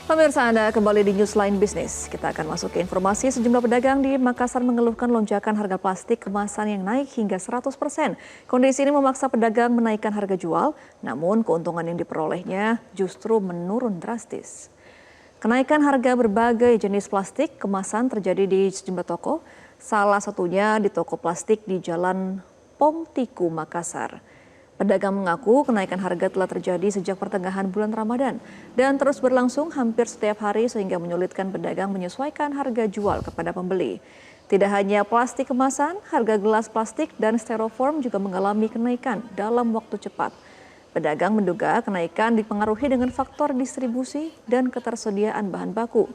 Pemirsa, Anda kembali di Newsline Business. Kita akan masuk ke informasi sejumlah pedagang di Makassar mengeluhkan lonjakan harga plastik kemasan yang naik hingga 100%. Kondisi ini memaksa pedagang menaikkan harga jual, namun keuntungan yang diperolehnya justru menurun drastis. Kenaikan harga berbagai jenis plastik kemasan terjadi di sejumlah toko, salah satunya di toko plastik di Jalan Pongtiku, Makassar. Pedagang mengaku kenaikan harga telah terjadi sejak pertengahan bulan Ramadan dan terus berlangsung hampir setiap hari sehingga menyulitkan pedagang menyesuaikan harga jual kepada pembeli. Tidak hanya plastik kemasan, harga gelas plastik dan styrofoam juga mengalami kenaikan dalam waktu cepat. Pedagang menduga kenaikan dipengaruhi dengan faktor distribusi dan ketersediaan bahan baku.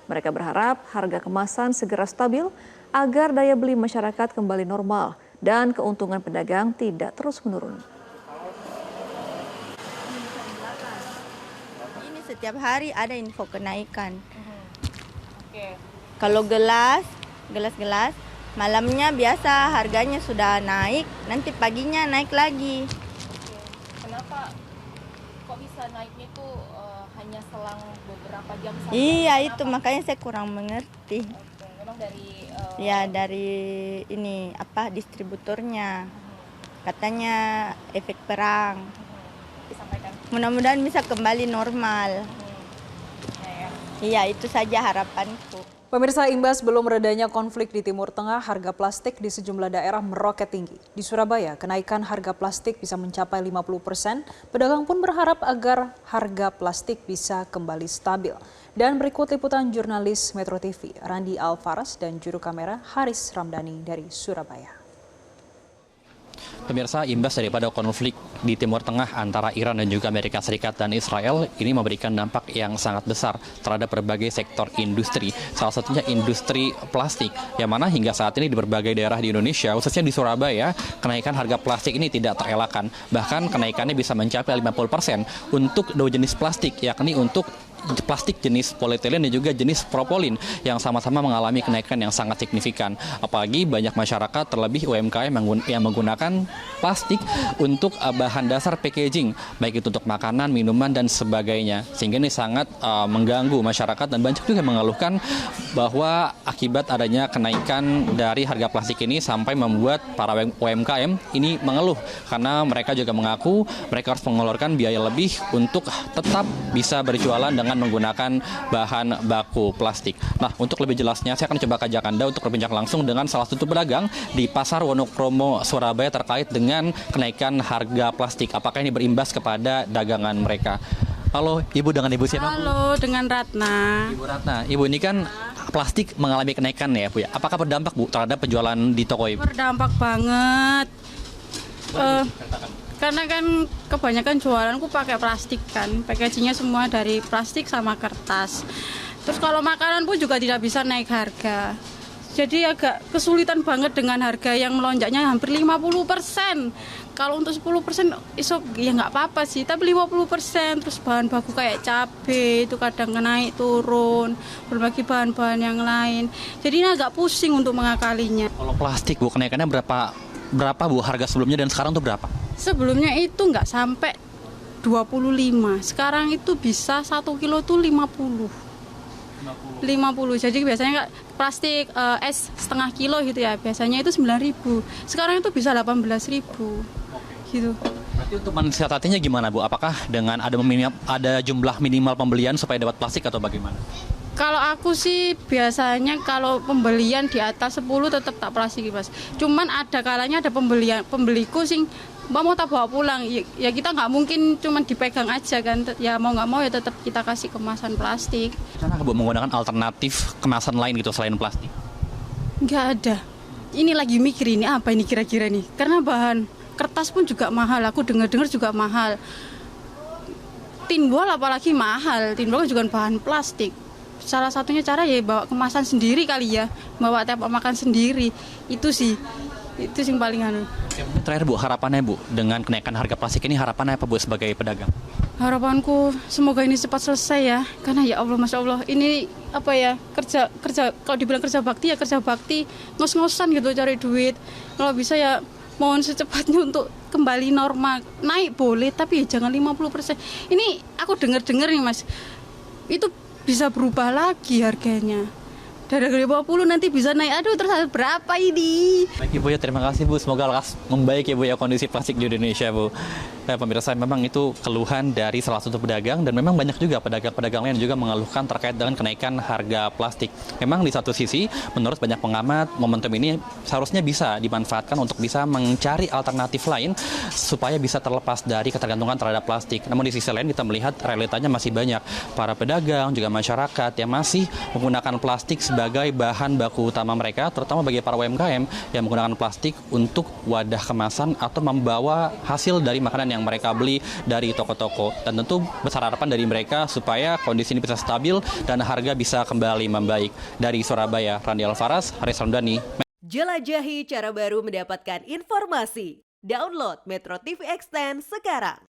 Mereka berharap harga kemasan segera stabil agar daya beli masyarakat kembali normal dan keuntungan pedagang tidak terus menurun. Setiap hari ada info kenaikan. Kalau gelas, malamnya biasa harganya sudah naik, nanti paginya naik lagi. Kenapa kok bisa naiknya itu hanya selang beberapa jam saja? Iya, Kenapa? itu makanya saya kurang mengerti. Memang dari dari ini distributornya. Katanya efek perang. disampaikan. Mudah-mudahan bisa kembali normal. Ya. Iya, itu saja harapanku. Pemirsa, imbas belum redanya konflik di Timur Tengah, harga plastik di sejumlah daerah meroket tinggi. Di Surabaya, kenaikan harga plastik bisa mencapai 50%. Pedagang pun berharap agar harga plastik bisa kembali stabil. Dan berikut liputan jurnalis Metro TV, Randi Alfaras dan juru kamera Haris Ramdhani dari Surabaya. Pemirsa, imbas daripada konflik di Timur Tengah antara Iran dan juga Amerika Serikat dan Israel ini memberikan dampak yang sangat besar terhadap berbagai sektor industri. Salah satunya industri plastik, yang mana hingga saat ini di berbagai daerah di Indonesia, khususnya di Surabaya, kenaikan harga plastik ini tidak terelakkan. Bahkan kenaikannya bisa mencapai 50% untuk dua jenis plastik, yakni untuk plastik jenis polietilen dan juga jenis propolin yang sama-sama mengalami kenaikan yang sangat signifikan. Apalagi banyak masyarakat, terlebih UMKM yang menggunakan plastik untuk bahan dasar packaging, baik itu untuk makanan, minuman, dan sebagainya. Sehingga ini sangat mengganggu masyarakat dan banyak juga yang mengeluhkan bahwa akibat adanya kenaikan dari harga plastik ini sampai membuat para UMKM ini mengeluh karena mereka juga mengaku mereka harus mengeluarkan biaya lebih untuk tetap bisa berjualan dengan menggunakan bahan baku plastik. Nah, untuk lebih jelasnya saya akan coba ajak Anda untuk berbincang langsung dengan salah satu pedagang di Pasar Wonokromo, Surabaya terkait dengan kenaikan harga plastik. Apakah ini berimbas kepada dagangan mereka? Halo, Ibu, dengan Ibu siapa? Halo, dengan Ratna. Ibu Ratna. Ibu, ini kan plastik mengalami kenaikan ya, Bu ya. Apakah berdampak, Bu, terhadap penjualan di toko Ibu? Berdampak banget. Karena kan kebanyakan jualanku pakai plastik kan, packagingnya semua dari plastik sama kertas. Terus kalau makanan pun juga tidak bisa naik harga. Jadi agak kesulitan banget dengan harga yang melonjaknya hampir 50%. Kalau untuk 10% ya nggak apa-apa sih, tapi 50%. Terus bahan baku kayak cabai itu kadang naik turun, berbagai bahan-bahan yang lain. Jadi ini agak pusing untuk mengakalinya. Kalau plastik, Bu, kenaikannya berapa Bu harga sebelumnya dan sekarang tuh berapa? Sebelumnya itu nggak sampai 25, sekarang itu bisa 1 kilo tuh 50. Jadi biasanya plastik es setengah kilo gitu ya, biasanya itu 9.000, sekarang itu bisa 18.000 gitu. Berarti untuk mensiasatinya gimana, Bu? Apakah dengan ada jumlah minimal pembelian supaya dapat plastik atau bagaimana? Kalau aku sih biasanya kalau pembelian di atas 10 tetap tak plastik, Mas. Cuman ada kalanya ada pembeliku sing mau tak bawa pulang. Ya kita nggak mungkin cuman dipegang aja kan. Ya mau nggak mau ya tetap kita kasih kemasan plastik. Cara Bu menggunakan alternatif kemasan lain gitu selain plastik? Nggak ada. Ini lagi mikir ini apa ini kira-kira nih. Karena bahan kertas pun juga mahal. Aku dengar-dengar juga mahal. Tinbol apalagi mahal. Tinbol juga bahan plastik. Salah satunya cara ya bawa kemasan sendiri kali ya, bawa tempat makan sendiri. Itu yang paling anu. Terakhir, Bu, harapannya, Bu, dengan kenaikan harga plastik ini harapannya apa, Bu, sebagai pedagang? Harapanku semoga ini cepat selesai ya, karena ya Allah, Masya Allah, ini apa ya, kerja kalau dibilang kerja bakti, ngos-ngosan gitu cari duit. Kalau bisa ya mohon secepatnya untuk kembali normal. Naik boleh, tapi ya jangan 50%. Ini aku dengar nih, Mas, itu bisa berubah lagi harganya. Dari 50 nanti bisa naik, aduh terus berapa ini? Baik Ibu ya, terima kasih Bu. Semoga lekas membaik ya Bu ya kondisi plastik di Indonesia Bu. Pemirsa, memang itu keluhan dari salah satu pedagang dan memang banyak juga pedagang-pedagang lain juga mengeluhkan terkait dengan kenaikan harga plastik. Memang di satu sisi, menurut banyak pengamat, momentum ini seharusnya bisa dimanfaatkan untuk bisa mencari alternatif lain supaya bisa terlepas dari ketergantungan terhadap plastik. Namun di sisi lain kita melihat realitanya masih banyak para pedagang juga masyarakat yang masih menggunakan plastik sebagai bahan baku utama mereka, terutama bagi para UMKM yang menggunakan plastik untuk wadah kemasan atau membawa hasil dari makanan yang mereka beli dari toko-toko. Dan tentu besar harapan dari mereka supaya kondisi ini bisa stabil dan harga bisa kembali membaik. Dari Surabaya, Randi Alfaras, Haris Ramdhani. Jelajahi cara baru mendapatkan informasi. Download Metro TV Extend sekarang.